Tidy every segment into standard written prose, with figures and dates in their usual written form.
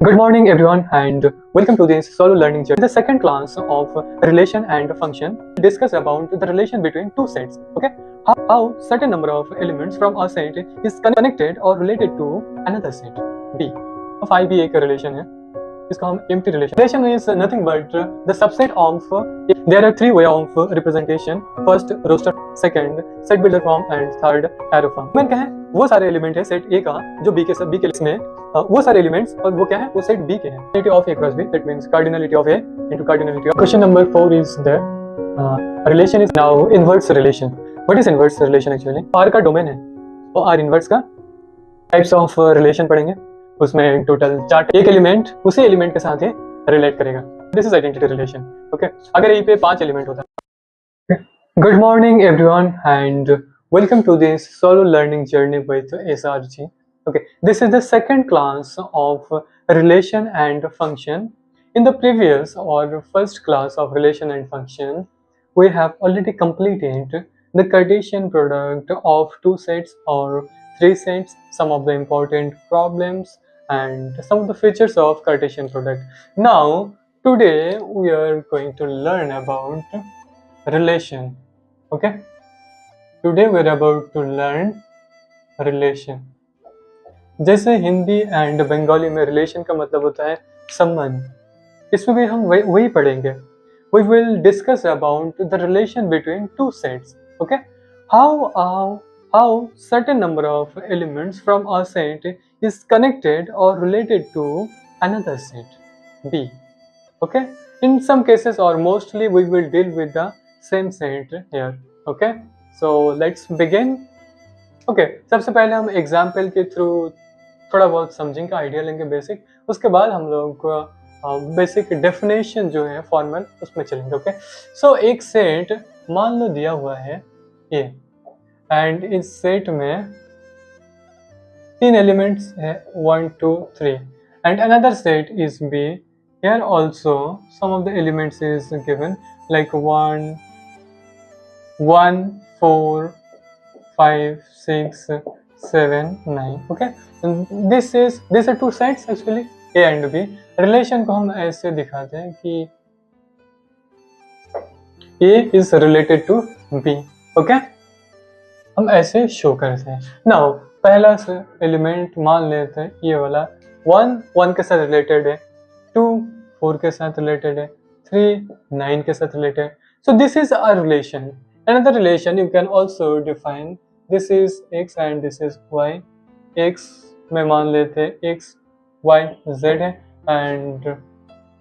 Good morning, everyone, and welcome to this solo learning journey. The second class of relation and function discuss about the relation between two sets. Okay, how certain number of elements from a set is connected or related to another set B. Phi भी एक relation है, इसको हम empty relation. Relation is nothing but the subset of. There are three way of representation. First, roster. Second, set builder form, and third, arrow form. मैंने कहा वो सारे element है सेट ए का जो बी के इसमें वो सारे एलिमेंट्स और वो क्या है वो सेट बी के हैं. Cardinality of A cross B, that means cardinality of A into cardinality of. Question number 4 is there. Relation is now inverse relation. What is inverse relation actually? R का domain है और R inverse का types of relation पढ़ेंगे. उसमें total 4 एक element उसी element के साथ ही रिलेट करेगा. This is identity relation. Okay, अगर यहीं पे 5 एलिमेंट होता है. Good morning everyone and welcome to this solo learning journey with SRG. Okay, this is the second class of relation and function. In the previous or first class of relation and function, we have already completed the Cartesian product of two sets or three sets, some of the important problems and some of the features of Cartesian product. Now, today we are going to learn about relation. Okay, today we are about to learn relation. जैसे Hindi and Bengali में relation का मतलब होता है संबंध, इसमें भी हम वही पढ़ेंगे. We will discuss about the relation between two sets. Okay, how certain number of elements from a set is connected or related to another set B. Okay, in some cases or mostly we will deal with the same set here. Okay, so let's begin. Okay, सबसे पहले हम example के through थोड़ा बहुत समझेंगे, idea लेंगे basic. उसके बाद हम लोग बेसिक डेफिनेशन जो है फॉर्मल उसमें चलेंगे. ओके, सो एक सेट मान लो दिया हुआ है ए एंड इस सेट में 3 एलिमेंट्स है 1 2 3 and another set is B. Here also some of the elements is given like 1 1 4 5 6 7 9. Okay, these are two sets actually, A and B. Relation को हम ऐसे दिखाते हैं कि A is related to B. Okay, हम ऐसे show करते हैं. नाउ पहला एलिमेंट मान लेते हैं ये वाला 1 के साथ रिलेटेड है, 2 4 के साथ रिलेटेड है, 3 9 के साथ related. So this is a relation. Another relation you can also define. This is x and this is y. x में मान लेते हैं x y z है and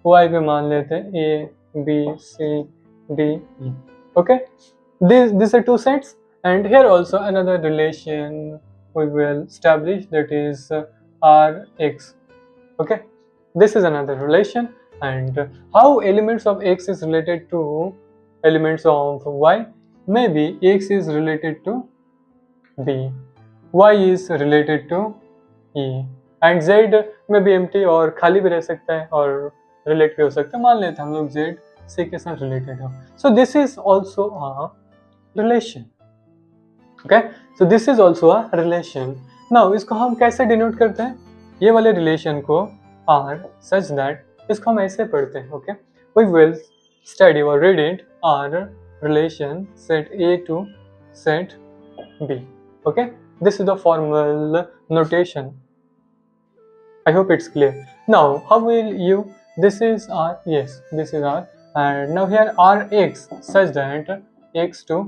y पे मान लेते हैं a b c d e. Okay, these are two sets and here also another relation we will establish, that is r x. Okay, this is another relation. And how elements of x is related to elements of y? Maybe x is related to b, y is related to e and z में भी empty और खाली भी रह सकता है और relate भी हो सकता है. मान लेते हैं हम लोग z c के साथ related हो. So this is also a relation. Okay, so this is also a relation. Now इसको हम कैसे denote करते हैं? ये वाले relation को r such that इसको हम ऐसे पढ़ते हैं. Okay, we will study or read it r relation set A to set B. Okay, this is the formal notation. I hope it's clear. Now how will you, this is R, yes this is R, and now here Rx such that x to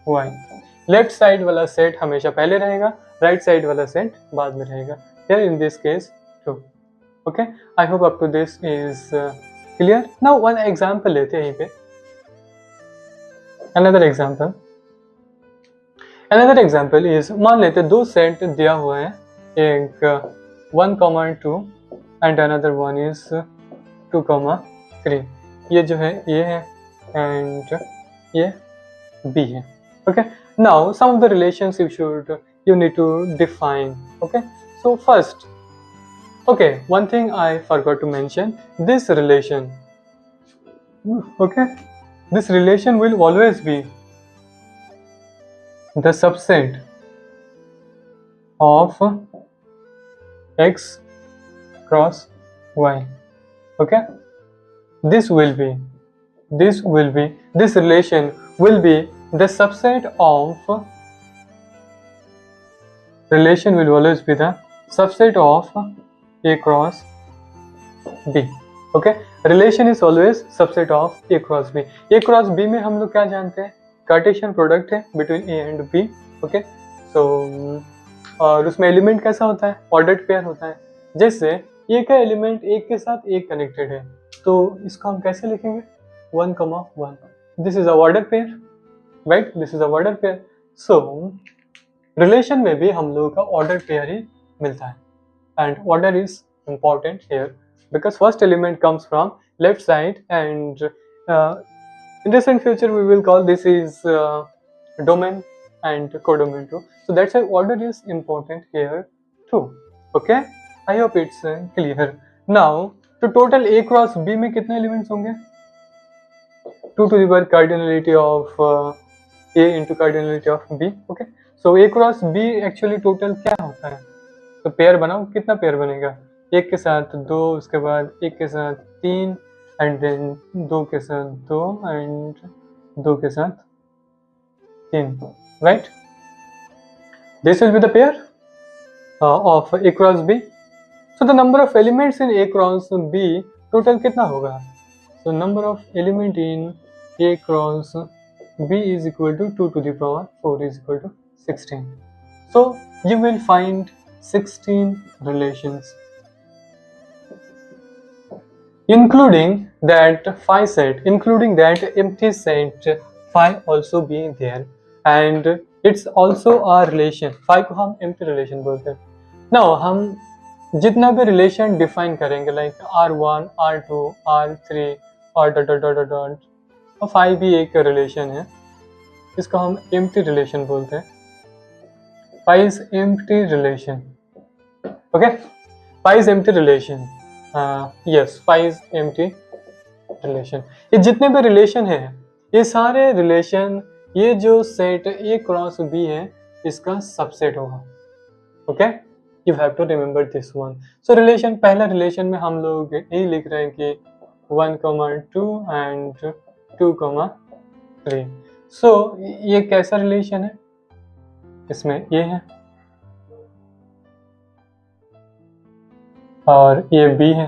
y. Left side वाला set हमेशा पहले रहेगा, right side वाला set बाद में रहेगा. Here in this case 2. Okay, I hope up to this is clear. Now one example लेते हैं यहीं पे. Another example is, मान लेते दो सेट दिया हुआ है, एक 1, 2 and another one is 2, 3. ये जो है ये है and ये B है. Okay, now some of the relations you need to define. Okay, so first, okay, one thing I forgot to mention, this relation. Okay, this relation will always be the subset of x cross y. Okay, this relation will be the subset of relation will always be the subset of A cross B. Okay, relation is always subset of A cross B. A cross B में हम लोग क्या जानते हैं, Cartesian product है between A and B. Okay, so और उसमें element कैसा होता है, ऑर्डर्ड पेयर होता है. जैसे ए का एलिमेंट एक के साथ एक कनेक्टेड है, तो इसको हम कैसे लिखेंगे, 1,1. This is a order pair, right, this is a order pair. So relation में भी हम लोगों का ऑर्डर पेयर ही मिलता है, and order is important here because first element comes from left side, and in recent future we will call this is domain and codomain too. So that's why order is important here too. Okay, I hope it's clear. Now to total A cross B में कितने elements होंगे, 2 to the power cardinality of A into cardinality of B. Okay, so A cross B actually total क्या होता है, तो pair बनाओ, कितना pair बनेगा, एक के साथ दो, उसके बाद एक के साथ तीन, एंड देन दो के साथ दो, एंड दो के साथ तीन, right. This will be the pair of A cross B. So the number of elements in A cross B total कितना होगा, so number of element in A cross B is equal to 2 to the power 4 is equal to 16. So you will find 16 relations, including that phi set, including that empty set phi also be there, and it's also a relation. phi को हम empty relation बोलते हैं. Now हम जितना भी relation define करेंगे like R1, R2, R3 और dot dot dot dot dot, और phi भी एक relation है, इसको हम empty relation बोलते हैं. phi is empty relation. Okay, phi is empty relation. Yes, phi is empty relation. ये जितने भी रिलेशन है, ये सारे रिलेशन, ये जो सेट A क्रॉस B है, इसका सबसेट होगा. Okay, you have to remember this one. So relation, पहला रिलेशन में हम लोग यही लिख रहे हैं कि 1,2 एंड 2,3. सो ये कैसा रिलेशन है, इसमें ये है और ये B है.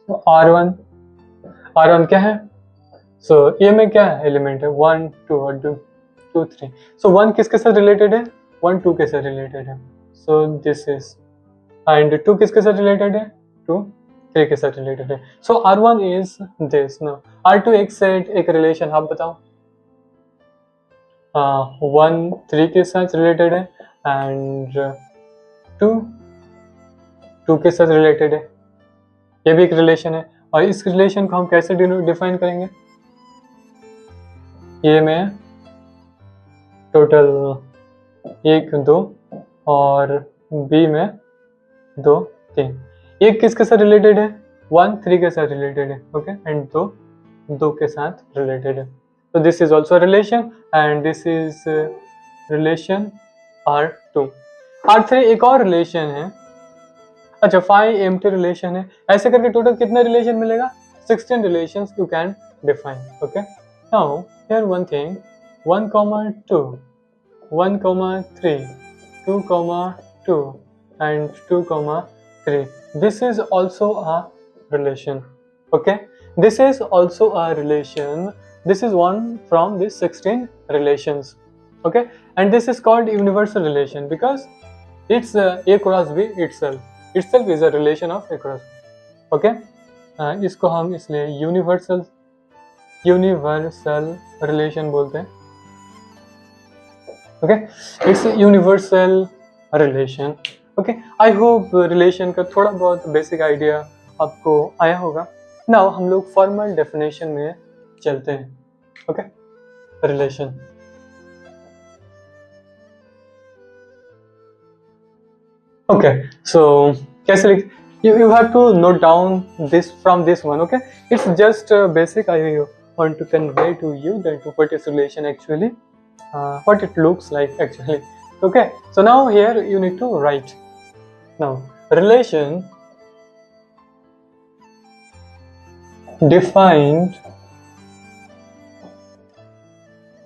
तो R1 क्या है, सो A में क्या है एलिमेंट है, 1, 2 और 2, 3. सो 1 किसके साथ रिलेटेड है, 1, 2 के साथ रिलेटेड है, सो दिस इज, एंड 2 किसके साथ रिलेटेड है, 2, 3 के साथ रिलेटेड है. सो R1 is this. Now R2 एक सेट, एक रिलेशन, आप बताओ. 1, 3 के साथ रिलेटेड है, एंड 2 के साथ रिलेटेड है, ये भी एक रिलेशन है. और इस रिलेशन को हम कैसे डिफाइन करेंगे, ये में टोटल 1, 2 और B में 2, 3. एक किसके साथ रिलेटेड है, 1, 3 के साथ रिलेटेड है. ओके, एंड 2 के साथ रिलेटेड है. तो this is also relation, and this is relation R2. R3 एक और रिलेशन है. अच्छा, 5 एम्प्टी रिलेशन है. ऐसे करके टोटल कितने रिलेशन मिलेगा, 16 relations you can define. Okay, now here one thing, 1,2, 1,3, 2,2 and 2,3. This is also a relation. Okay, this is also a relation. This is one from these 16 relations. Okay, and this is called universal relation because it's A cross B itself is a relation of A cross B. Okay, इसको हम इसलिए universal relation बोलते हैं. Okay, it's a universal relation. Okay, I hope relation का थोड़ा बहुत basic idea आपको आया होगा. Now हम लोग formal definition में चलते हैं. Okay, relation. Okay, so कैसे लिख, you have to note down this from this one. Okay, it's just basic. I want to convey to you that what is relation actually, what it looks like actually. Okay, so now here you need to write. Now relation defined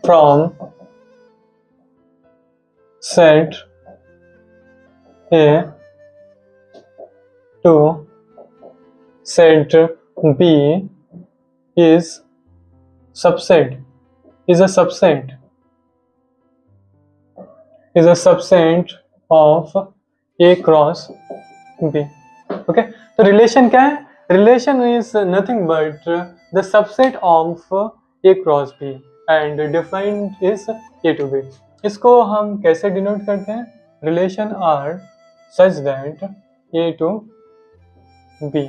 from set A to set B is subset is a subset of A cross B. Okay, तो relation क्या है? Relation is nothing but the subset of A cross B and defined is A to B. इसको हम कैसे denote करते हैं? Relation are such that A to B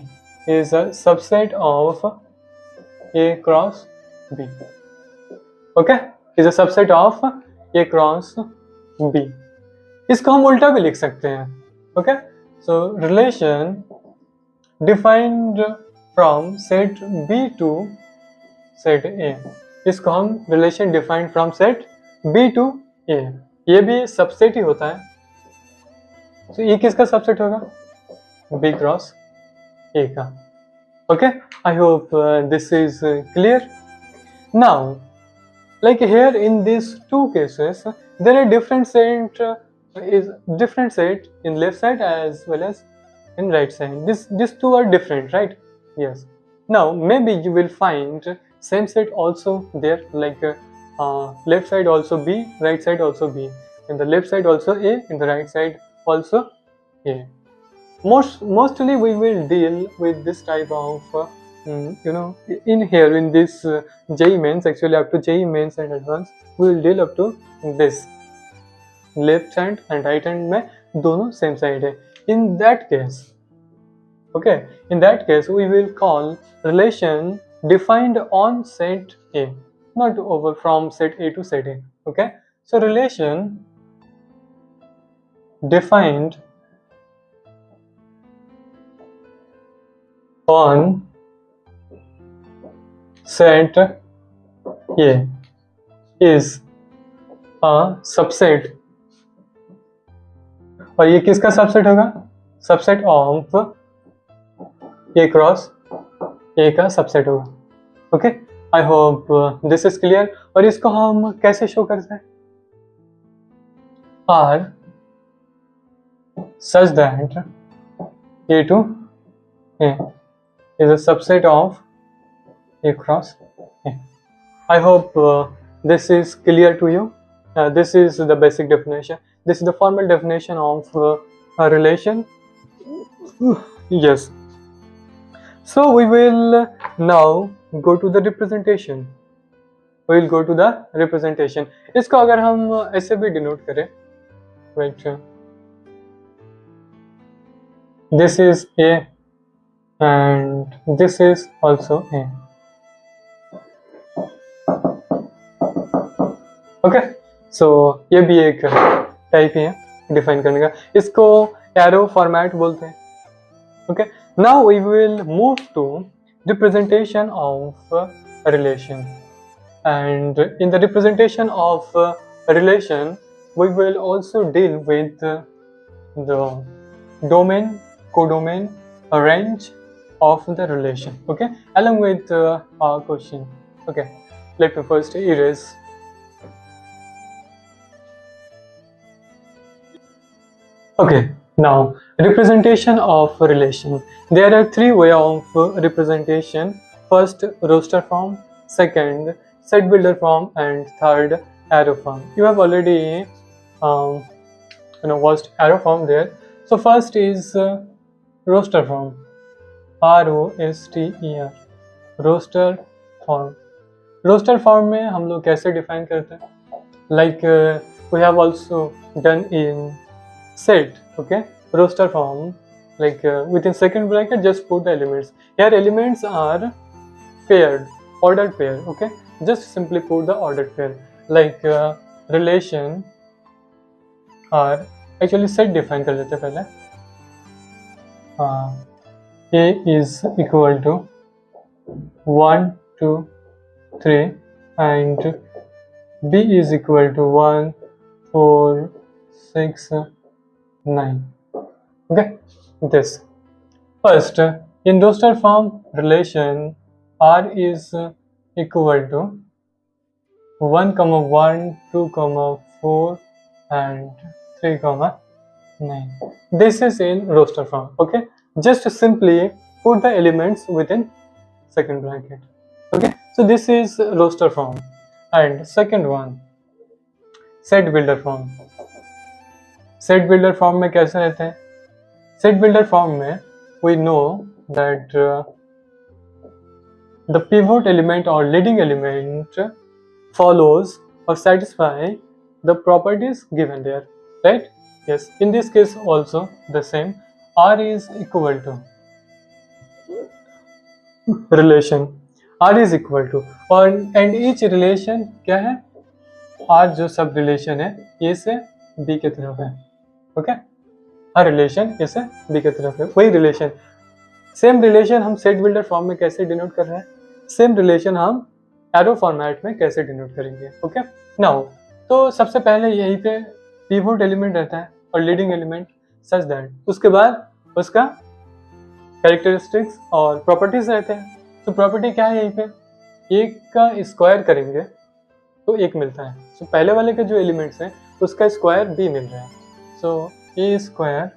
is a subset of A cross B. Okay, is a subset of A cross B. इसको हम उल्टा भी लिख सकते हैं. Okay, so relation defined from set B to set A. इसको हम relation defined from set B to A. ये भी सबसेट ही होता है. तो ये किसका सबसेट होगा? B cross A का. Okay, I hope this is clear. Now, like here in these two cases, there are different set in left side as well as in right side. These two are different, right? Yes. Now maybe you will find same set also there, like left side also B, right side also B, in the left side also A, in the right side also A. Mostly we will deal with this type of in here in this JEE Mains, actually up to JEE Mains and Advanced we will deal up to this. Left hand and right hand में दोनों same side है. In that case, okay, in that case we will call relation defined on set A, not over from set A to set A. Okay, so relation defined on set A is a subset. और ये किसका subset होगा? Subset of A cross A का subset होगा. Okay, I hope this is clear. और इसको हम कैसे शो करते हैं? R such that A to A is a subset of A cross A. I hope this is clear to you. This is the basic definition. This is the formal definition of a relation. Yes. So we will now go to the representation. We will go to the representation. इसको अगर हम ऐसे भी denote करें, right? This is A and this is also A. Okay. So ये भी एक type ही है डिफाइन करने का. इसको एरो फॉर्मेट बोलते हैं. Okay, now we will move to representation of relation. And in the representation of relation we will also deal with the domain, codomain, range of the relation. Okay, along with our question. Okay, let me first erase. Okay, now representation of relation. There are three ways of representation. First, roster form. Second, set builder form, and third, arrow form. You have already watched arrow form there. So first is roster form. ROSTER, roster form. roster form में हम लोग कैसे define करते हैं? Like we have also done in set. Okay, roster form, like within second bracket just put the elements. Here elements are paired, ordered pair. Okay, just simply put the ordered pair. Like relation are actually set define कर लेते हैं पहले. A is equal to 1, 2, 3 and B is equal to 1, 4, 6, 9. Okay, this first in roster form relation R is equal to 1, 1, 2, 4 and 3, 9. This is in roster form. Okay, just simply put the elements within second bracket. Okay, so this is roster form. And second one, set builder form. Set builder form में कैसे रहते हैं? Set builder form में we know that the pivot element और leading element follows or satisfy the properties given there, right? Yes, in this case also the same. R is equal to relation. R is equal to and each relation क्या है? R जो सब relation है A से B की तरफ है. Okay, her relation A से B की तरफ है. वही रिलेशन, सेम रिलेशन हम सेट बिल्डर फॉर्म में कैसे डिनोट कर रहे हैं, सेम रिलेशन हम एरो फॉर्मेट में कैसे डिनोट करेंगे. ओके, नाउ तो सबसे पहले यहीं पे पिवोट एलिमेंट रहता है और लीडिंग एलिमेंट सच दैट उसके बाद उसका कैरेक्टरिस्टिक्स और प्रॉपर्टीज रहते हैं. तो प्रॉपर्टी क्या है, यहीं पे एक का स्क्वायर करेंगे तो एक मिलता है. सो पहले वाले के जो एलिमेंट्स हैं उसका स्क्वायर b मिल रहा है. So a square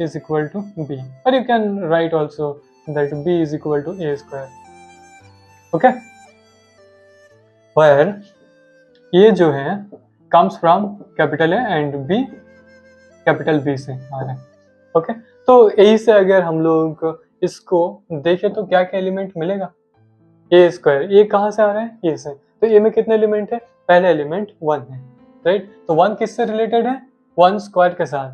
is equal to b, और you can write also that b is equal to a square. Okay, where ये जो है comes from capital A and B capital B से आ रहा है. ओके, तो यही से अगर हम लोग इसको देखें तो क्या क्या एलिमेंट मिलेगा, a स्क्वायर. ये कहाँ से आ रहा है, ये से. तो a में कितने एलिमेंट है, पहले एलिमेंट 1 है, राइट. तो 1 किससे रिलेटेड है, 1 स्क्वायर के साथ,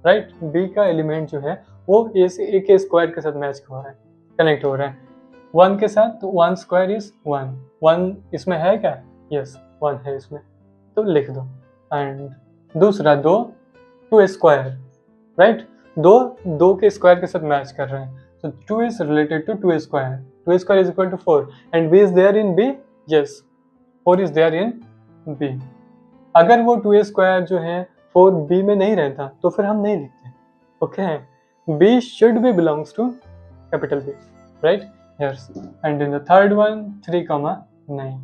राइट. b का एलिमेंट जो है वो a से a के स्क्वायर के साथ मैच हो रहा है, कनेक्ट हो रहा है 1 के साथ. तो 1 स्क्वायर इज 1. 1 इसमें है क्या, यस 1 है इसमें, तो लिख दो. एंड दूसरा 2 स्क्वायर, राइट. 2 के स्क्वायर के साथ मैच कर रहे हैं. तो 2 is related to 2 square. 2 square is equal to 4 and b is there in b. Yes, 4 is there in b. अगर वो 2 स्क्वायर जो है 4 b में नहीं रहता तो फिर हम नहीं लिखते. Okay, b should be belongs to capital B, right. Yes, and in the third one 3, 9.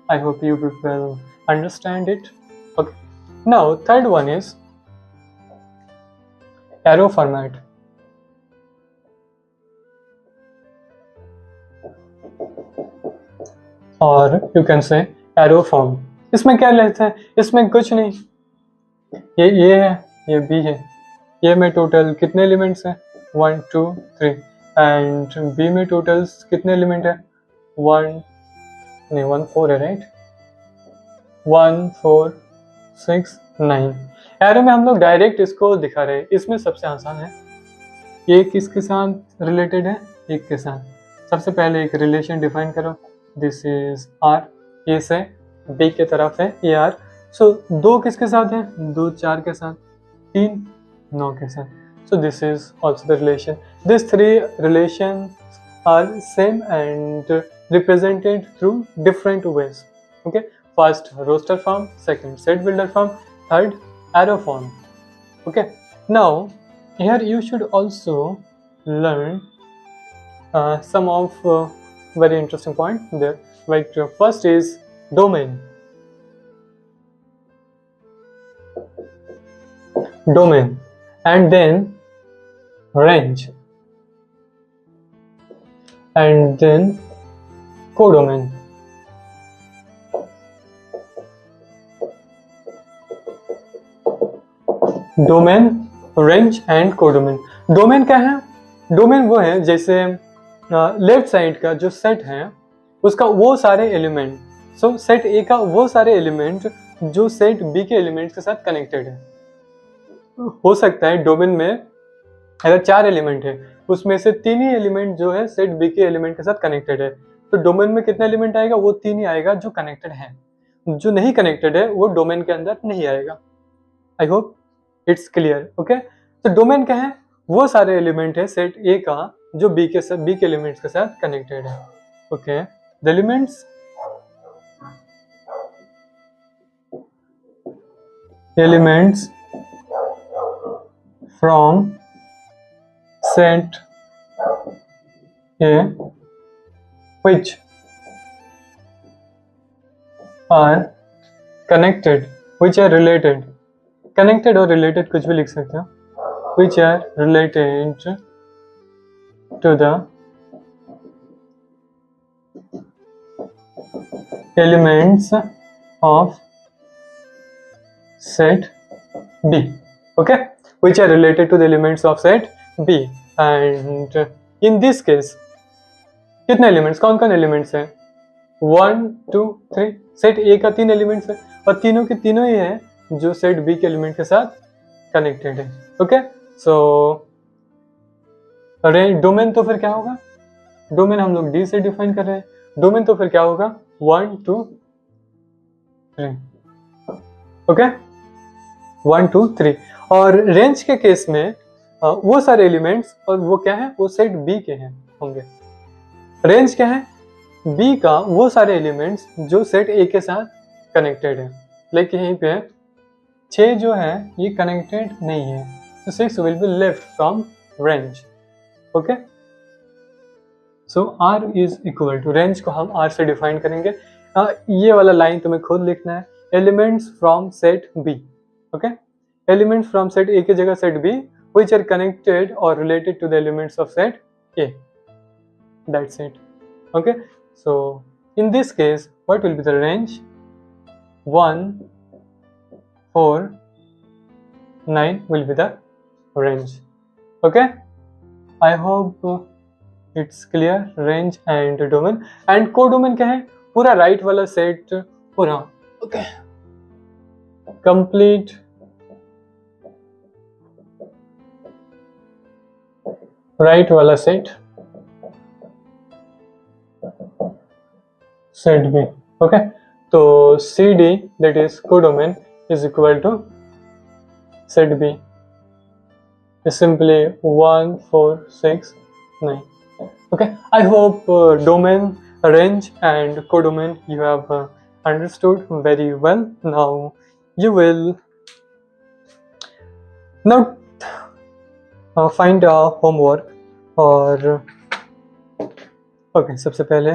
I hope you will understand it. Okay, now third one is arrow format. और you can say arrow form. इसमें क्या लेते हैं, इसमें कुछ नहीं, ये है, ये B है. ये में टोटल कितने एलिमेंट्स हैं, 1, 2, 3. एंड B में टोटल्स कितने एलिमेंट है, 1 4 है, राइट. 1 4 6 9. एरो में हम लोग डायरेक्ट इसको दिखा रहे हैं. इसमें सबसे आसान है, ये किसके साथ रिलेटेड है, एक के साथ. सबसे पहले एक रिलेशन डिफाइन करो. दिस इज R, A से B की तरफ है ये R. सो 2 किसके साथ है, 2 4 के साथ, 3 9 के साथ. So this is also the relation. These 3 relations are same and represented through different ways. Okay, first roster form, second set builder form, third arrow form. Okay, now here you should also learn some of very interesting point there. Like first is domain. Domain, and then range, and then codomain. Domain, range and codomain. Domain क्या है, domain वो है जैसे left side का जो set है उसका वो सारे एलिमेंट. सो सेट ए का वो सारे एलिमेंट जो सेट बी के एलिमेंट्स के साथ कनेक्टेड है. हो सकता है डोमेन में अगर 4 एलिमेंट है उसमें से 3 ही एलिमेंट जो है सेट बी के एलिमेंट के साथ कनेक्टेड है. तो डोमेन में कितना एलिमेंट आएगा, वो 3 ही आएगा जो कनेक्टेड है. जो नहीं कनेक्टेड है वो डोमेन के अंदर नहीं आएगा. I hope it's clear. Okay, तो डोमेन क्या है, वो सारे एलिमेंट है सेट ए का जो बी के एलिमेंट्स के साथ कनेक्टेड है. Okay, the elements from set A which are connected, which are related, connected और related कुछ भी लिख सकते हो, which are related to the elements of set B. Okay, which are related to the elements of set B. And in this case कितने elements, कौन कौन elements हैं? 1 2 3. सेट ए का 3 एलिमेंट्स है और तीनों के तीनों ही हैं जो सेट बी के एलिमेंट के साथ कनेक्टेड है. ओके, सो डोमेन तो फिर क्या होगा? डोमेन हम लोग डी से डिफाइन कर रहे हैं. डोमेन तो फिर क्या होगा? 1 2 3. ओके, 1 2 3. और रेंज के केस में वो सारे एलिमेंट्स, और वो क्या है? वो सेट बी के हैं होंगे. रेंज क्या है? बी का वो सारे एलिमेंट्स जो सेट ए के साथ कनेक्टेड है. लेकिन यहीं पे 6 जो है ये कनेक्टेड नहीं है, तो 6 will be left from range. Okay, so R is equal to, range को हम आर से डिफाइन करेंगे. ये वाला लाइन तुम्हें खुद लिखना है. Elements from set B. Okay, elements from set A की जगह set B which are connected or related to the elements of set A. That's it. Okay, so in this case what will be the range? 1 4 9 will be the range. Okay, I hope it's clear. Range and domain. And codomain क्या है? पूरा right वाला set पूरा. Okay, complete right वाला set set B. Okay, तो C D that is codomain is equal to set B is simply 1 4 6 9. Okay, I hope domain, range and codomain you have understood very well. Now you will find a homework. और okay, सबसे पहले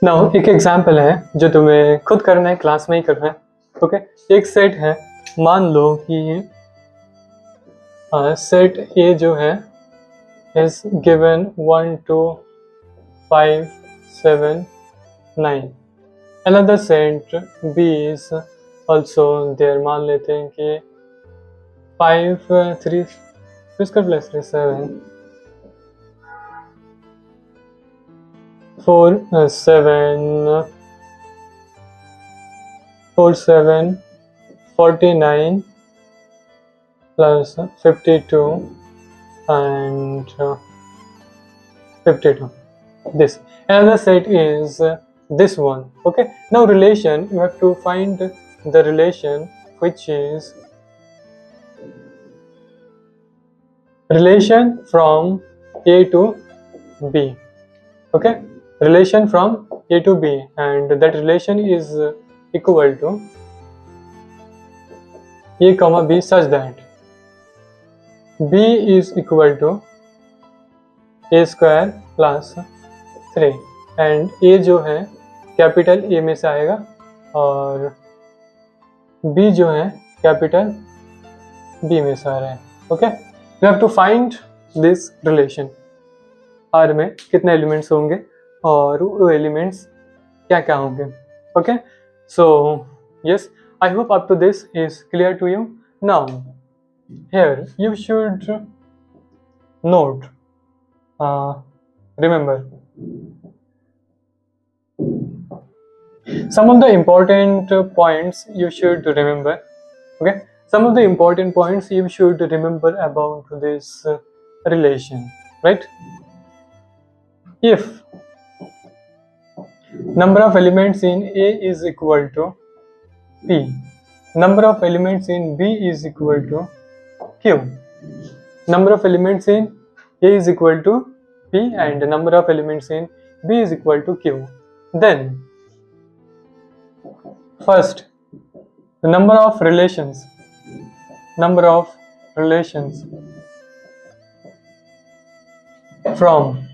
now एक example है जो तुम्हें खुद करना है, क्लास में ही करना है. ओके, एक सेट है. मान लो कि सेट ए जो है is given 1 2 5 7 9. Another set B is also there. मान लेते हैं कि 5 3 इसका plus 3 7 4 7 4 7 49 plus 52 and 52. This another set is this one. Okay, now relation, you have to find the relation which is relation from A to B. Okay, relation from A to B, and that relation is equal to A comma B such that B is equal to A square plus 3, and A जो है capital A में से आएगा और B जो है capital B में से आ रहा है. Okay, you have to find this relation. R में कितने एलिमेंट्स होंगे और वो एलिमेंट्स क्या क्या होंगे. Okay, so yes, I hope up to this is clear to you. Now here you should note, remember some of the important points you should remember. Okay, some of the important points you should remember about this relation, right? If number of elements in A is equal to P, number of elements in B is equal to Q, number of elements in A is equal to P and number of elements in B is equal to Q, then first the number of relations from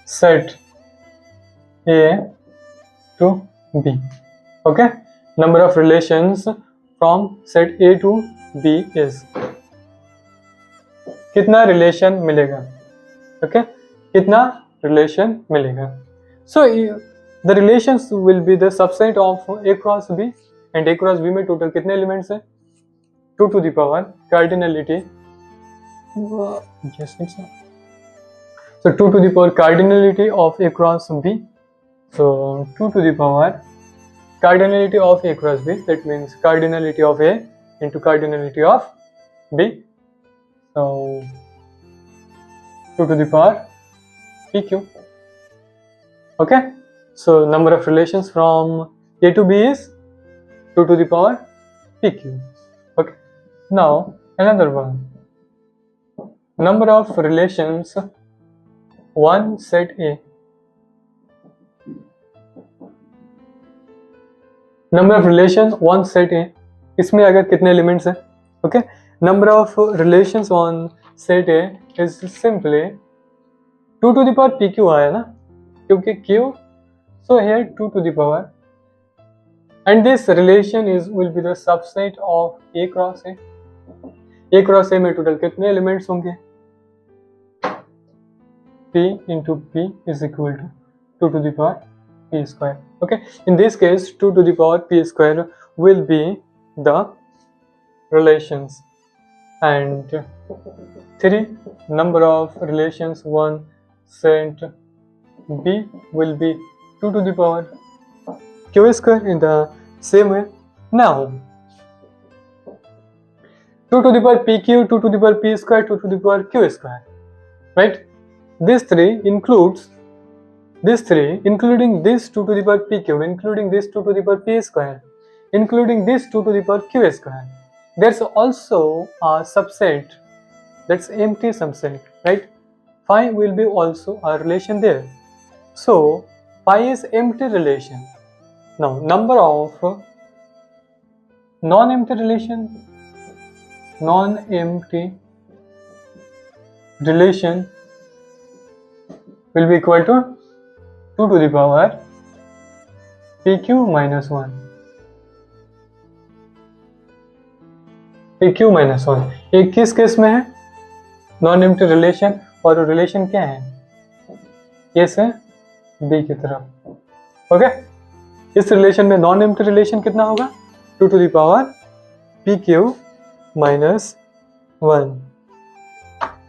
set A to B. Okay, number of relations from set A to B is, कितना relation मिलेगा? Okay, कितना relation मिलेगा? So the relations will be the subset of A cross B, and A cross B में total कितने elements हैं? 2 to the power cardinality. Yes, it's so 2 to the power cardinality of A cross B. So 2 to the power cardinality of A cross B, that means cardinality of A into cardinality of B. So 2 to the power PQ. Okay, so number of relations from A to B is 2 to the power PQ. Okay, now another one, number of relations one set A, number of relations one set A, इसमें अगर कितने elements हैं? Okay, number of relations on set A is simply 2 to the power PQ आया ना, क्योंकि Q, so here 2 to the power, and this relation is will be the subset of A cross A. A cross A में total कितने elements होंगे? P into P is equal to 2 to the power P square. Okay, in this case 2 to the power P square will be the relations, and 3 number of relations one set B will be 2 to the power Q square in the same way. Now 2 to the power PQ, 2 to the power P square, 2 to the power Q square, right? This 3 includes this 3, including this 2 to the power PQ, including this 2 to the power P square, including this 2 to the power Q square. There's also a subset, that's empty subset, right? Phi will be also a relation there. So phi is empty relation. Now number of non-empty relation will be equal to 2 to the power PQ minus 1. PQ minus 1 ये किस case में है? Non empty relation, और relation क्या है? ये से B की तरफ. ओके, इस रिलेशन में नॉन एम्प्टी रिलेशन कितना होगा? 2 to the power PQ minus 1.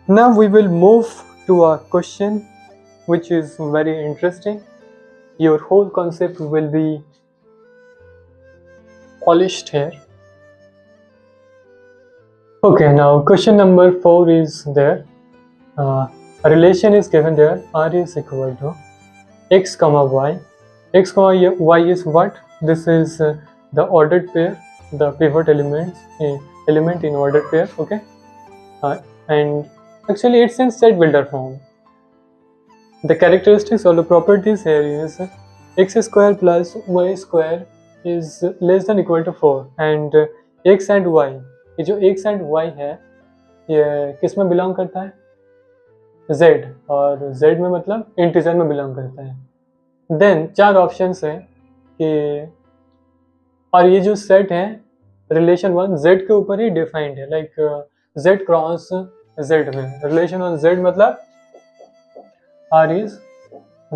Now we will move to a question which is very interesting. Your whole concept will be polished here. Okay, now question number 4 is there. A relation is given there. R is equal to x comma y. X comma y is what? This is the ordered pair, the pivot element in ordered pair. Okay, and actually it's in set builder form. The characteristics or the properties here is x square plus y square is less than equal to 4, and x and y, ये जो x and y है ये किस में belong करता है? z, और z में मतलब इंटीजर में बिलोंग करता है. देन 4 ऑप्शंस हैं कि, और ये जो सेट है रिलेशन 1 z के ऊपर ही डिफाइंड है, लाइक z क्रॉस z में रिलेशन 1 z मतलब R is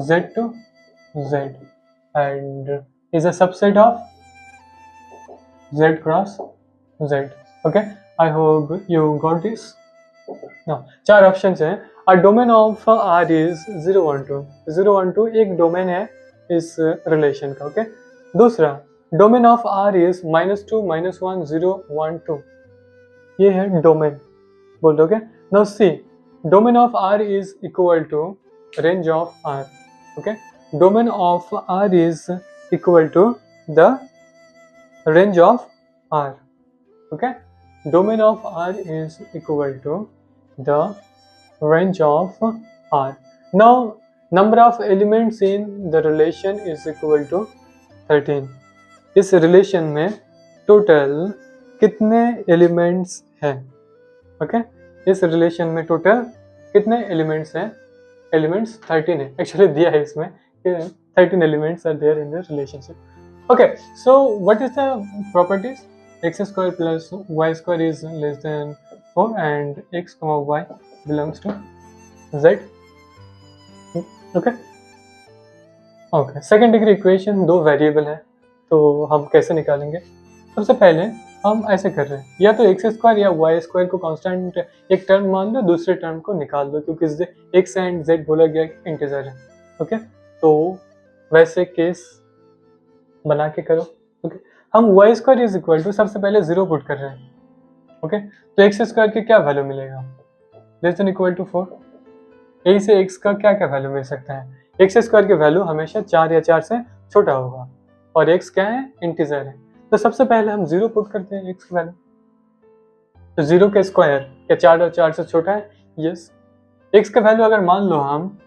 Z to Z and is a subset of Z cross Z. Okay, I hope you got this. Now 4 options हैं. A domain of R is 0 1 2. 0 1 2 एक domain है इस relation का. Okay, दूसरा domain of R is -2 -1 0 1 2. ये है domain, बोल दोगे. Now C, domain of R is equal to range of R. Okay, domain of R is equal to the range of R. Okay, domain of R is equal to the range of R. Now number of elements in the relation is equal to 13. इस relation में total कितने elements हैं? Okay, इस relation में total कितने elements हैं? Elements 13 है, actually दिया है इसमें 13 elements are there in the relationship. Okay, so what is the properties? x square plus y square is less than 4 and x comma y belongs to z. Okay, second degree equation, दो variable है तो हम कैसे निकालेंगे? सबसे पहले हम ऐसे कर रहे हैं, या तो एक्स स्क्वायर या वाई स्क्वायर को कांस्टेंट एक टर्म मान लो, दूसरे टर्म को निकाल दो, क्योंकि एक्स एंड जेड बोला गया इंटीजर है। ओके, तो वैसे केस बना के करो। ओके, हम y square is equal to सबसे पहले 0 पुट कर रहे हैं। ओके, तो एक्स स्क्वायर की क्या वैल्यू मिलेगा? Less than equal to 4। यही से एक्स का क्या क्या वैल्यू मिल सकता है? एक्स स्क्वायर की वैल्यू हमेशा 4 या 4 से छोटा होगा, और एक्स क्या है? इंटीजर है। तो सबसे पहले हम 0 पुट करते हैं एक्स की वैल्यू। तो 0 का स्क्वायर क्या 4 और 4 से छोटा है? यस। एक्स का वैल्यू अगर मान लो हम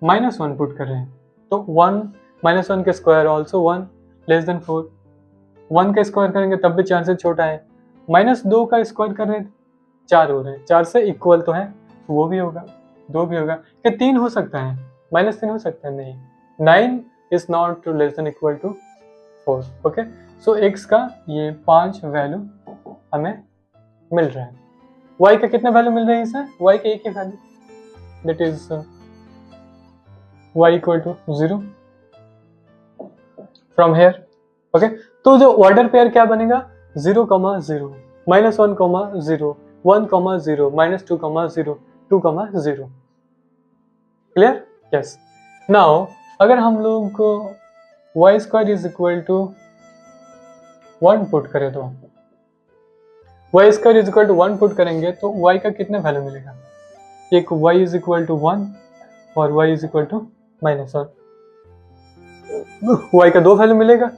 -1 पुट कर रहे हैं, तो 1 -1 का स्क्वायर ऑल्सो 1 लेस देन 4। 1 का स्क्वायर करेंगे तब भी 4 से छोटा है। -2 का स्क्वायर कर रहे हैं 4 हो रहे हैं, 4 से इक्वल तो है, वो भी होगा, 2 भी होगा। क्या 3 हो सकता है? -3 हो सकता है? नहीं। 9 is not less than equal to 4। Okay, so x का ये 5 वैल्यू हमें मिल रहा है। y का कितना वैल्यू मिल रहा है इसे? y का एक ही value, that is y equal to 0 from here. Okay, तो जो ऑर्डर पेयर क्या बनेगा? 0, 0, -1, 0, 1, 0, -2, 0, 2, 0। क्लियर? यस। नाउ अगर हम लोग y square is equal to 1 put करें, तो y square is equal to 1 put करेंगे तो y का कितना वैल्यू मिलेगा? एक y इज इक्वल टू 1 और y is equal to -1। y का 2 वैल्यू मिलेगा,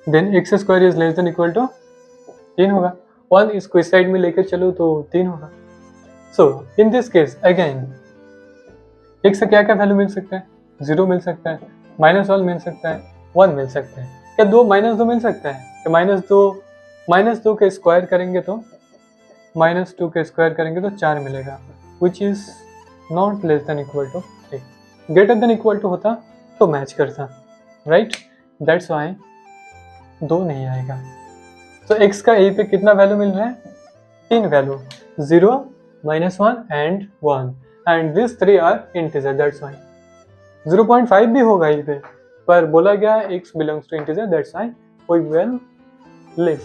then x square is less than equal to 3 होगा। 1 इसको इस साइड में लेकर चलो तो 3 होगा। So in this case again X का क्या क्या वैल्यू मिल सकता है? 0 मिल सकता है, -1 मिल सकता है, 1 मिल सकता है। क्या -2 मिल सकता है? क्या -2 के स्क्वायर करेंगे तो -2 के स्क्वायर करेंगे तो 4 मिलेगा, which is not less than equal to 3। Greater than equal to होता तो मैच करता, राइट? दैट्स वाई 2 नहीं आएगा। तो x का a पे कितना वैल्यू मिल रहा है? 3 value, 0, -1 and 1, and this 3 are integer, that's why 0.5 भी होगा यहीं पे, पर बोला गया x belongs to integer, that's why we will leave.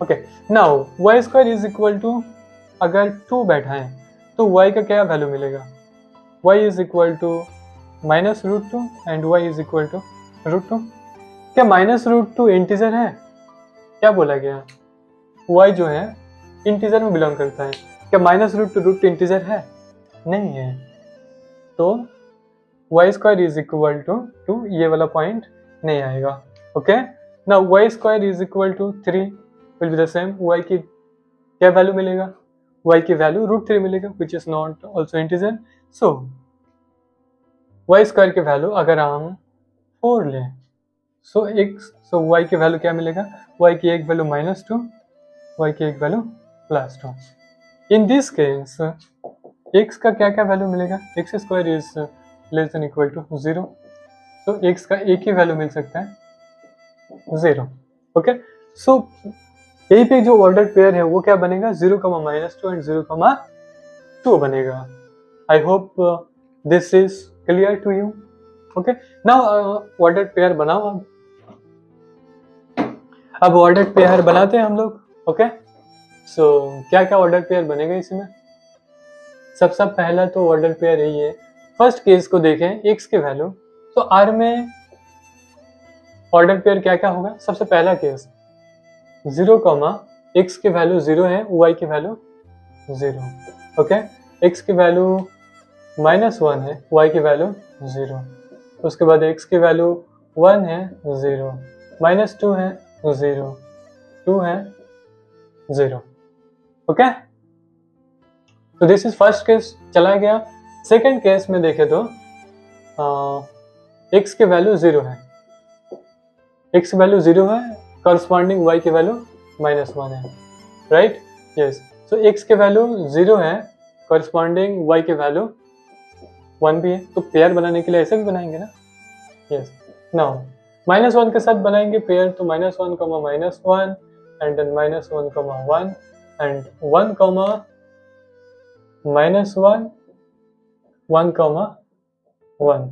Okay, now y square is equal to, अगर 2 बैठा है तो y का क्या वैल्यू मिलेगा? y is equal to -√2 and y is equal to √2। क्या -√2 इंटीजर है? क्या बोला गया? y जो है इंटीजर में बिलोंग करता है। क्या -√2 इंटीजर है? नहीं है। तो y square is equal to 2, ये वाला पॉइंट नहीं आएगा। Okay, now y square is equal to 3 will be the same. y की क्या वैल्यू मिलेगा? y की वैल्यू √3 मिलेगा, which is not also integer. So y square की वैल्यू अगर हम 4 लें, सो y की वैल्यू क्या मिलेगा? y की एक वैल्यू -2, y की एक value +2। In this case x का क्या क्या वैल्यू मिलेगा? X square is less than equal to 0, so x का एक ही वैल्यू मिल सकता है, 0। ओके, सो यही पे जो ऑर्डर पेयर है वो क्या बनेगा? 0, -2 एंड 0, 2 बनेगा। I hope this is clear to you. Okay, now order pair बनाओ। अब ऑर्डर पेयर बनाते हैं हम लोग। ओके, सो क्या क्या ऑर्डर पेयर बनेगा इसमें? सबसे पहला तो ऑर्डर पेयर यही है। फर्स्ट केस को देखें, x की वैल्यू, तो r में ऑर्डर पेयर क्या क्या होगा? सबसे पहला केस 0, x की वैल्यू 0 है, y की वैल्यू 0। ओके, x की वैल्यू -1 है, y की वैल्यू 0। उसके बाद x की वैल्यू 1 है, 0, -2 है, 0, 2 है, 0। ओके, तो दिस इज फर्स्ट केस, चला गया। सेकेंड केस में देखें तो x की वैल्यू 0 है, x की वैल्यू 0 है, करस्पॉन्डिंग y की वैल्यू -1 है, राइट? यस, सो x की वैल्यू 0 है, corresponding y की वैल्यू 1 भी है, तो पेयर बनाने के लिए ऐसे भी बनाएंगे ना. यस. नाउ -1 के साथ बनाएंगे पेयर, तो -1, -1 एंड देन -1, 1 एंड 1, -1, 1, 1.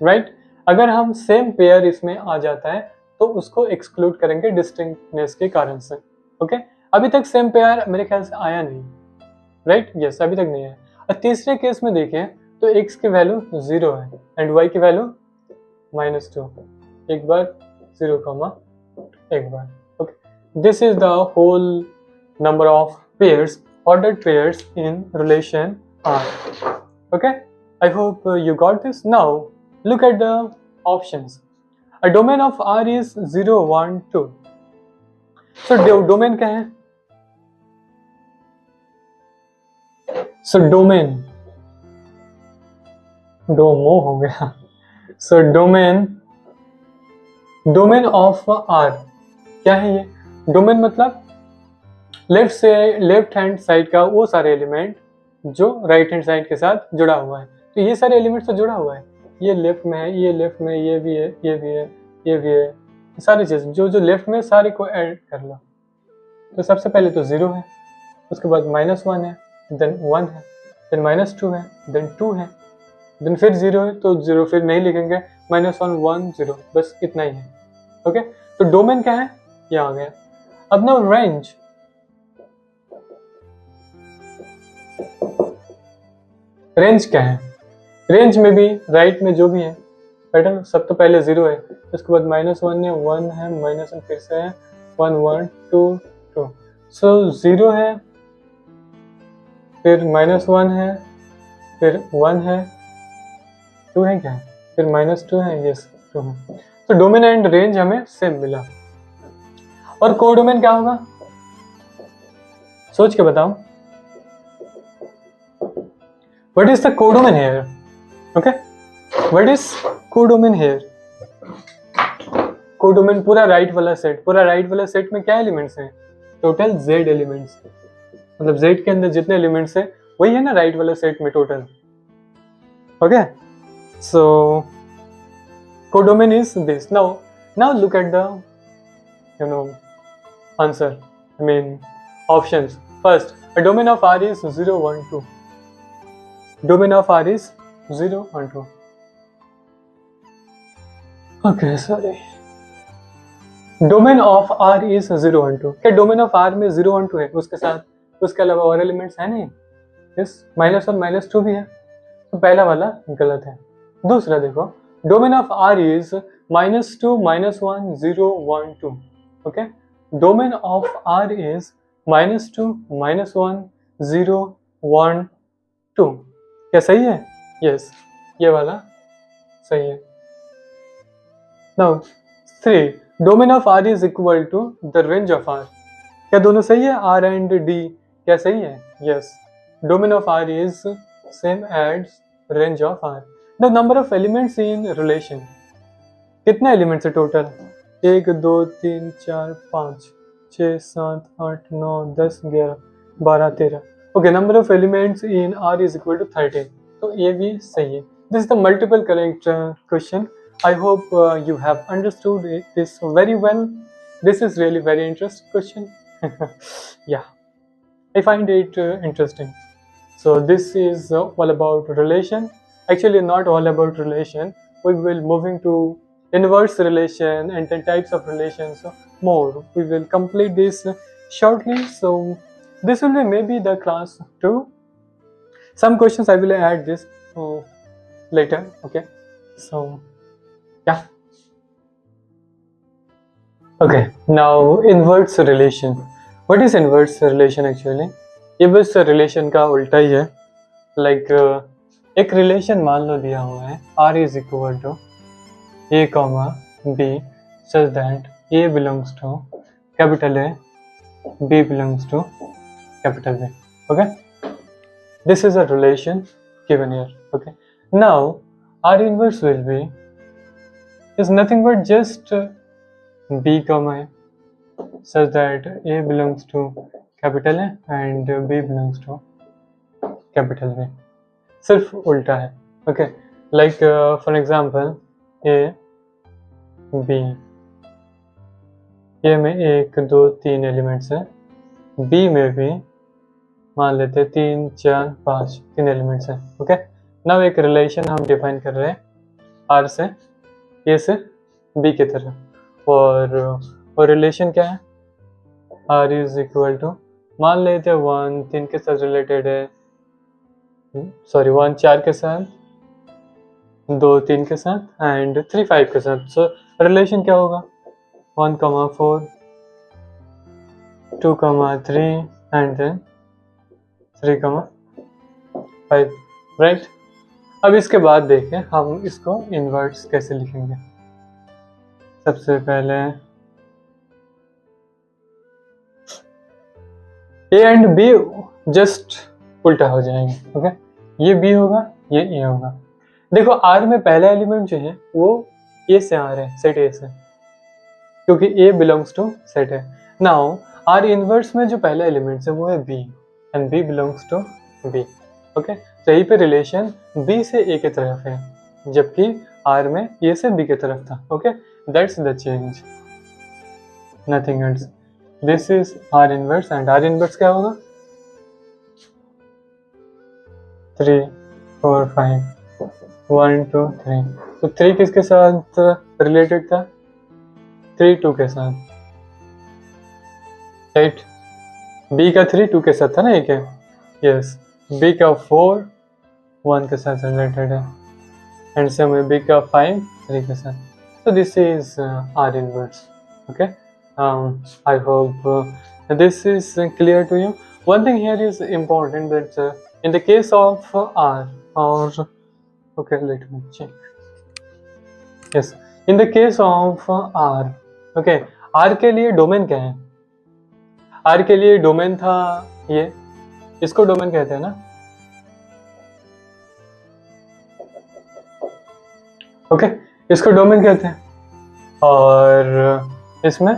राइट. अगर हम सेम पेयर इसमें आ जाता है तो उसको एक्सक्लूड करेंगे डिस्टिंक्टनेस के कारण से. ओके. अभी तक सेम पेयर मेरे ख्याल से आया नहीं. राइट. यस, अभी तक नहीं है. और तीसरे केस में देखें तो x की वैल्यू 0 है एंड y की वैल्यू -2. एक बार 0, एक बार. Okay. This is the whole number of pairs, ordered pairs in relation R. Okay, I hope you got this. Now look at the options. A domain of R is 0, 1, 2. So domain क्या है? So domain डोमो हो गया. So domain of R क्या है ये? Domain मतलब left hand side का वो सारे एलिमेंट जो राइट हैंड साइड के साथ जुड़ा हुआ है. तो ये सारे एलिमेंट तो जुड़ा हुआ है, ये लेफ्ट में है, ये लेफ्ट में, ये भी है, ये भी है, ये भी है, सारी चीज़ जो जो लेफ्ट में सारे को ऐड कर लो. तो सबसे पहले तो 0 है, उसके बाद -1 है, देन 1 है, देन -2 है, देन 2 है, देन फिर 0 है, तो 0 फिर नहीं लिखेंगे, -1, 1, 0, बस इतना ही है. ओके. तो डोमेन क्या है? ये आ गया. अब ना रेंज. रेंज क्या है? रेंज में भी राइट में जो भी है पैटर्न, सब तो पहले 0 है, उसके बाद -1 है, 1 है, -1 फिर से है, 1, 1, 2, 2. सो 0 है, फिर -1 है, फिर 1 है, 2 है क्या, फिर -2 है, यस 2 है. तो डोमेन एंड रेंज हमें सेम मिला. और कोडोमेन क्या होगा? सोच के बताओ. What is the codomain here? Okay, what is codomain here? Codomain पूरा राइट वाला सेट, पूरा राइट वाला सेट में क्या एलिमेंट्स हैं? Total z elements. मतलब z के अंदर जितने एलिमेंट्स हैं वही है ना राइट वाला सेट में total. Okay. So codomain is this. Now look at the answer, I mean options. First, a domain of R is 0, 1, 2. Domain of R is 0, 1, 2. Okay, sorry. Domain of R is 0, 1, 2. क्या domain of R में 0, 1, 2 है? उसके साथ उसके अलावा और elements है नहीं? Yes, -1, -2 भी है. तो पहला वाला गलत है. दूसरा देखो, domain of R is -2, -1, 0, 1, 2. Okay? Domain of R is -2, -1, 0, 1, 2. क्या सही है? यस, ये वाला सही है. Now 3, domain of R is equal to the range of R. क्या दोनों सही है? R एंड D क्या सही है? Yes. Domain of R is same as range of R. The number of elements in relation. कितने एलिमेंट्स है total? 1, 2, 3, 4, 5, 6, 7, 8, 9, 10, 11, 12, 13. Okay, number of elements in R is equal to 13. तो ये भी सही है. This is the multiple correct question. I hope you have understood this very well. This is really very interesting question. Yeah, I find it interesting. So this is all about relation. Actually, not all about relation. We will moving to inverse relation and then types of relations more. We will complete this shortly. So this will be maybe the class 2. Some questions I will add this later. Okay, so yeah. Okay, now inverse relation. What is inverse relation actually? ये बस relation का उल्टा ही है. Like एक relation मान लो दिया हुआ है, R is equal to A, B such that A belongs to capital A, B belongs to capital B. Okay, this is a relation given here. Okay, now R inverse will be is nothing but just B, A such that A belongs to capital A and B belongs to capital में, सिर्फ उल्टा है। Okay, like for example A B, A में 1 2 3 elements हैं, B में भी मान लेते हैं 3 4 5 3 एलिमेंट्स हैं। ओके, नाउ एक रिलेशन हम डिफाइन कर रहे हैं आर से ए से बी की तरफ, और रिलेशन क्या है, आर इज इक्वल टू, मान लेते हैं 1 3 के साथ रिलेटेड है, सॉरी 1 4 के साथ, 2 3 के साथ एंड 3 5 के साथ। सो रिलेशन क्या होगा, 1 4 2 3 एंड देन 3 5, राइट। अब इसके बाद देखें हम इसको इनवर्ट्स कैसे लिखेंगे। सबसे पहले ए एंड बी जस्ट उल्टा हो जाएंगे। ओके, ये बी होगा, ये ए होगा। देखो आर में पहला एलिमेंट जो है वो ए से आ रहा है, सेट ए से, क्योंकि ए बिलोंग्स टू सेट है। नाउ आर इनवर्स में जो पहला एलिमेंट है वो है B and B belongs to B. Okay, तो यहीं पे रिलेशन बी से ए की तरफ है, जबकि आर में ए से बी की तरफ था। Okay, that's the change, nothing else. This is are inverse and are inverse क्या होगा, 3 4 5 1 2 3। तो 3 किसके साथ रिलेटेड था, 3 2 के साथ, राइट। बी का 3 2 के साथ था ना, एक है, यस। बी का 4 1 के साथ रिलेटेड है एंड सेम है बी का 5 3 के साथ। So this is R inverse. Okay, I hope this is clear to you. One thing here is important that in the case of R, or okay, let me check. Yes, in the case of R, okay, R के लिए domain क्या है, R के लिए domain था ये, इसको domain कहते हैं ना। ओके, इसको डोमेन कहते हैं, और इसमें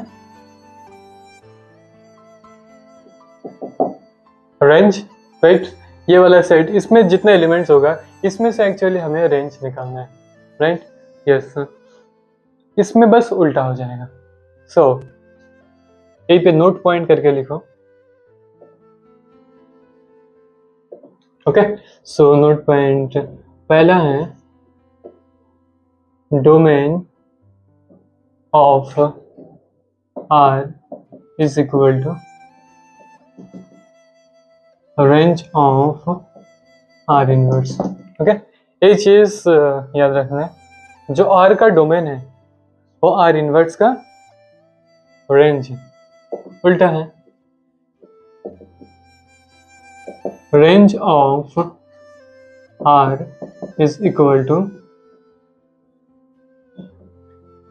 रेंज, राइट। ये वाला सेट, इसमें जितने एलिमेंट्स होगा इसमें से एक्चुअली हमें रेंज निकालना है, राइट, यस। इसमें बस उल्टा हो जाएगा। सो यहीं पे नोट पॉइंट करके लिखो। ओके, सो नोट पॉइंट पहला है domain of R is equal to range of R inverse। Okay, ये चीज याद रखना है, जो R का डोमेन है वो R इनवर्स का रेंज है, उल्टा है। Range of R is equal to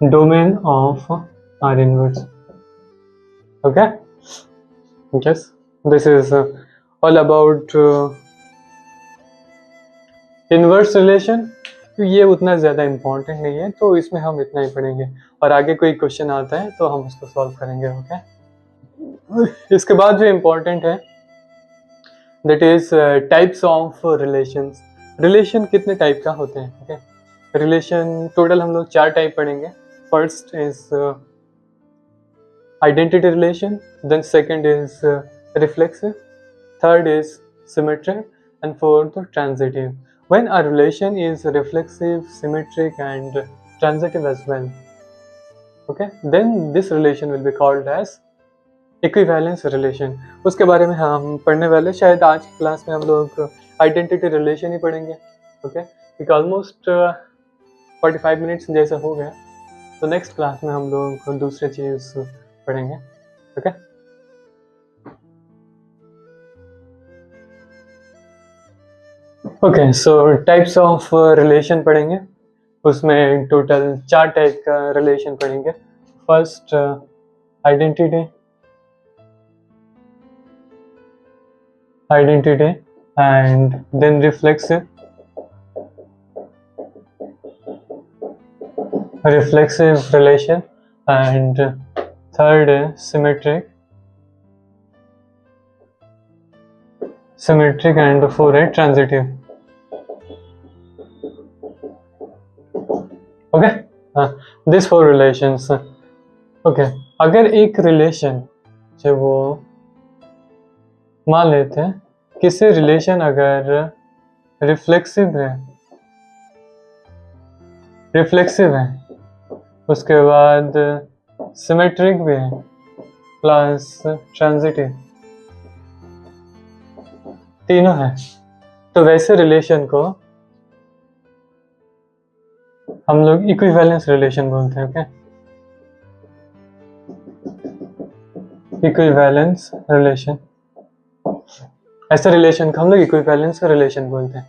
domain of R inverse। Okay, yes, this is all about inverse relation। तो ये उतना ज़्यादा इम्पोर्टेंट नहीं है, तो इसमें हम इतना ही पढ़ेंगे, और आगे कोई क्वेश्चन आता है तो हम उसको सॉल्व करेंगे। ओके, इसके बाद जो इम्पोर्टेंट है that is types of relations. Relation कितने टाइप का होते हैं। ओके, रिलेशन टोटल हम लोग 4 टाइप पढ़ेंगे। First is identity relation, then second is reflexive, third is symmetric, and fourth transitive. When a relation is reflexive, symmetric, and transitive as well, okay, then this relation will be called as equivalence relation। उसके बारे में हम पढ़ने वाले, शायद आज की class में हम लोग identity relation ही पढ़ेंगे। ओके, एक ऑलमोस्ट 45 मिनट्स जैसा हो गया, तो नेक्स्ट क्लास में हम लोग दूसरी चीज पढ़ेंगे। Okay, okay, so types of relation पढ़ेंगे, उसमें टोटल 4 टाइप का रिलेशन पढ़ेंगे। First identity, and then reflexive, relation, and third is symmetric, symmetric and 4 है ट्रांजिटिव। ओके, हाँ, दिस 4 रिलेशंस। ओके, अगर एक रिलेशन जो वो मान लेते हैं किसी रिलेशन अगर रिफ्लेक्सिव है उसके बाद सिमेट्रिक भी है प्लस ट्रांजिटिव, तीनों है, तो वैसे रिलेशन को हम लोग इक्विवेलेंस रिलेशन बोलते हैं। ओके, इक्विवेलेंस रिलेशन, ऐसे रिलेशन को हम लोग इक्विवेलेंस रिलेशन बोलते हैं।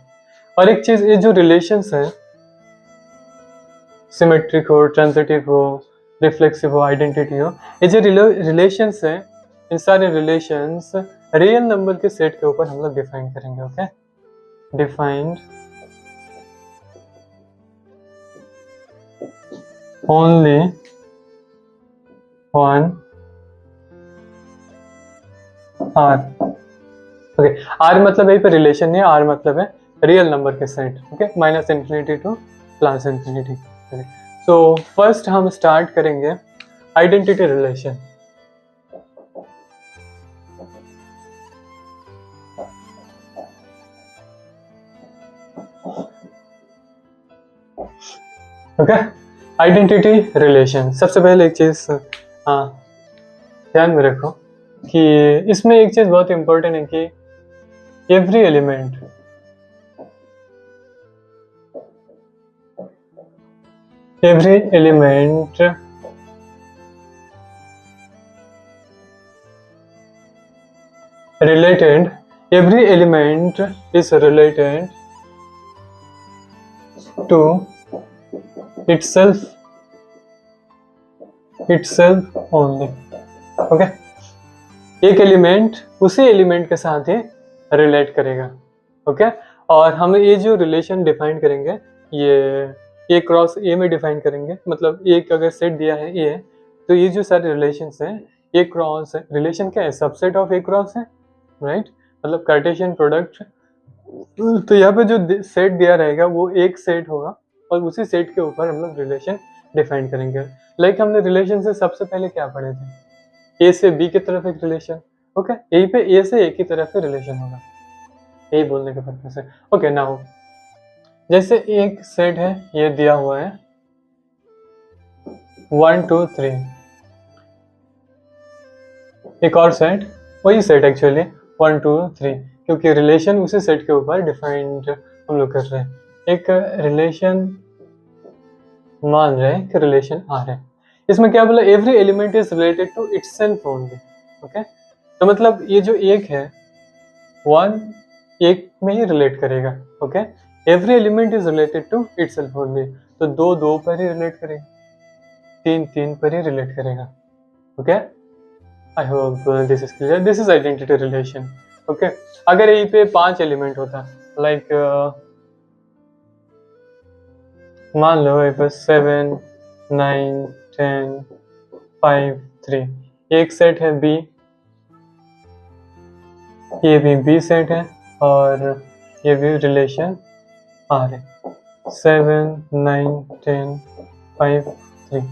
और एक चीज, ये जो रिलेशंस है सिमेट्रिक हो, ट्रांजिटिव हो, रिफ्लेक्सिव हो, आइडेंटिटी हो, ये जो रिलेशंस है इन सारे रिलेशंस रियल नंबर के सेट के ऊपर हम लोग डिफाइन करेंगे। Okay, defined only one R. Okay, R मतलब यही पे रिलेशन है, आर मतलब है रियल नंबर के set. Okay, minus infinity to plus infinity. So first हम स्टार्ट करेंगे identity relation. Okay, identity relation, सबसे पहले एक चीज ध्यान में रखो कि इसमें एक चीज बहुत इंपॉर्टेंट है कि every element related, every element is related to itself only। Okay, एक एलिमेंट उसी एलिमेंट के साथ ही रिलेट करेगा। ओके, और हम ये जो रिलेशन डिफाइन करेंगे ये ए क्रॉस ए में डिफाइन करेंगे। मतलब एक अगर सेट दिया है ए, तो ये जो सारे रिलेशंस हैं ए क्रॉस रिलेशन क्या है, सबसेट ऑफ ए क्रॉस है, राइट, मतलब कार्टेशियन प्रोडक्ट। तो यहाँ पे जो सेट दिया रहेगा वो एक सेट होगा और उसी सेट के ऊपर हम लोग रिलेशन डिफाइन करेंगे। लाइक हमने रिलेशन से सबसे पहले क्या पढ़े थे, ए से बी की तरफ एक रिलेशन। ओके, यही पे ए से ए की तरफ से रिलेशन होगा, यही बोलने के पर्पज से। ओके, नाउ जैसे एक सेट है ये दिया हुआ है 1 2 3, एक और सेट, वही सेट एक्चुअली 1 2 3, क्योंकि रिलेशन उसी सेट के ऊपर डिफाइंड हम लोग कर रहे हैं। एक रिलेशन मान रहे हैं कि रिलेशन आ रहे हैं, इसमें क्या बोला, every element is related to itself only. Okay, तो मतलब ये जो एक है वन एक में ही रिलेट करेगा। Okay, every element is related to itself only, तो दो दो पर ही रिलेट करेगा, तीन तीन पर ही रिलेट करेगा। Okay, I hope this is clear, this is identity relation. Okay, अगर यहीं पे 5 एलिमेंट होता, लाइक मान लो ये पर 7 9 10 5 3, एक सेट है बी, ये भी बी सेट है और ये भी रिलेशन आ रहे 7 9 10 5 3,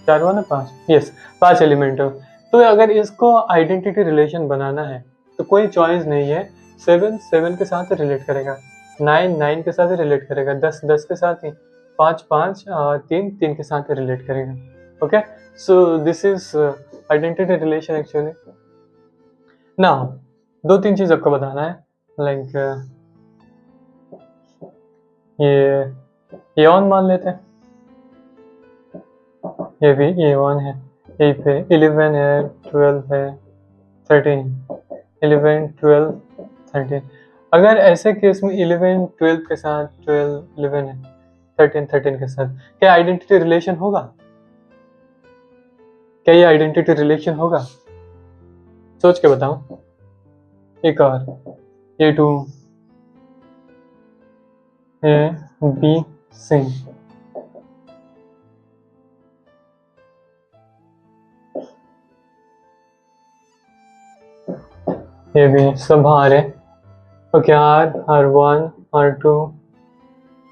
4 1 5, यस 5 एलिमेंट हो। तो अगर इसको आइडेंटिटी रिलेशन बनाना है तो कोई चॉइस नहीं है, 7 7 के साथ रिलेट करेगा, 9 9 के साथ रिलेट करेगा, 10 10 के साथ ही, 5 5 3 3 के साथ रिलेट करेगा। Okay, so this is identity relation actually. ना दो तीन चीज आपको बताना है, लाइक ये ऑन मान लेते हैं, ये भी ए वन है, यही पे 11 है 12 है 13, 11 12 13। अगर ऐसे केस में 11 12 के साथ 12 11 है, 13 13 के साथ, क्या आइडेंटिटी रिलेशन होगा? क्या ये आइडेंटिटी रिलेशन होगा? सोच के बताओ। एक और A2 A B C, ये भी सब R है। Okay, R1, R2,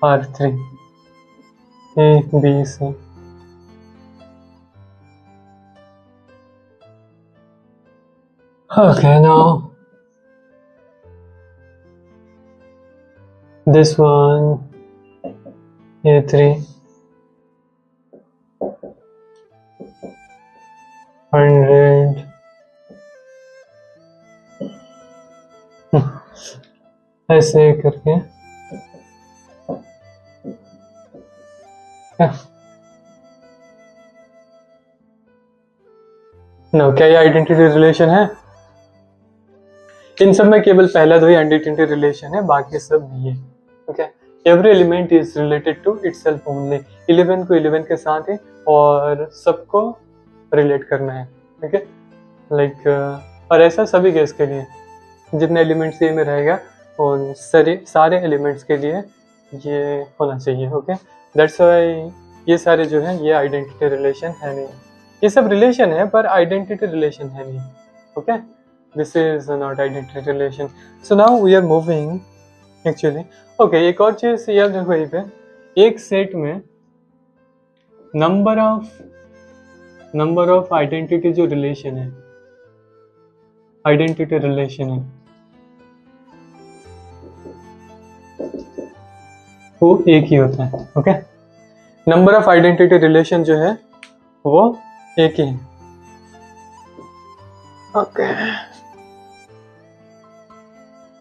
R3, A, B, C। Okay, now this one, A3, 100, ऐसे करके नो, क्या ये आइडेंटिटी रिलेशन है? इन सब में केवल पहला दो ही आइडेंटिटी रिलेशन है, बाकी सब नहीं है। Okay, every element is related to itself only. 11 को 11 के साथ है और सबको रिलेट करना है। ओके, लाइक और ऐसा सभी केस के लिए जितने एलिमेंट्स ये में रहेगा उन सारे एलिमेंट्स के लिए ये होना चाहिए। ओके, दैट्स व्हाई ये सारे जो है ये आइडेंटिटी रिलेशन है नहीं। ये सब रिलेशन है पर आइडेंटिटी रिलेशन है नहीं। Okay, this is not identity relation. So now we are moving actually. Okay, एक और चीज याद रखो यहीं पे, एक सेट में नंबर ऑफ आइडेंटिटी जो रिलेशन है, आइडेंटिटी रिलेशन है वो एक ही होता है। Okay, number of identity relation जो है वो एक ही है। ओके